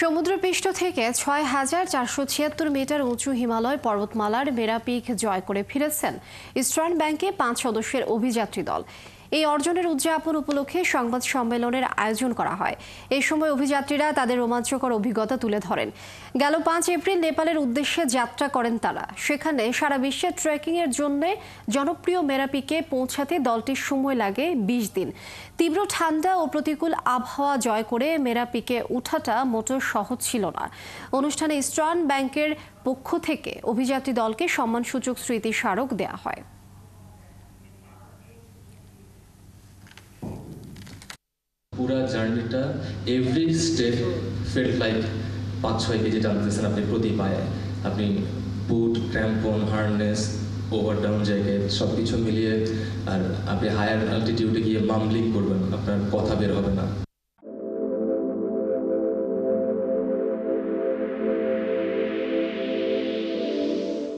সমুদ্রপৃষ্ঠ থেকে ৬,৪৭৬ মিটার উঁচু হিমালয় পর্বতমালার মেরা পিক জয় করে ফিরেছেন ইস্টার্ন ব্যাংকে ৫ সদস্যের অভিযাত্রী দল। এই অর্জনের উদযাপন উপলক্ষে সংবাদ সম্মেলনের আয়োজন করা হয়। এই সময় অভিযাত্রীরা তাদের রোমাঞ্চকর অভিজ্ঞতা তুলে ধরেন। গেল ৫ এপ্রিল নেপালের উদ্দেশ্যে যাত্রা করেন তারা। সেখানে সারা বিশ্বে ট্রেকিংয়ের জন্য জনপ্রিয় মেরা পিকে পৌঁছাতে দলটির সময় লাগে ২০ দিন। তীব্র ঠান্ডা ও প্রতিকূল আবহাওয়া জয় করে মেরা পিকে ওঠাটা মোটেও সহজ ছিল না। অনুষ্ঠানে ইস্টার্ন ব্যাংকের পক্ষ থেকে অভিযাত্রী দলকে সম্মানসূচক স্মৃতি স্মারক দেওয়া হয়। পুরা জার্নিটা এভরি স্টেপ ফেল্ট লাইক ৫-৬ কেজি টানতেছেন আপনি প্রতি পায়ে। আপনি বুট, ক্র্যাম্পন, হার্নেস, ওভারডাউন জ্যাকেট সব কিছু মিলিয়ে, আর আপনি হায়ার অ্যালটিটিউডে গিয়ে মামলিং করবেন, আপনার কথা বের হবে না।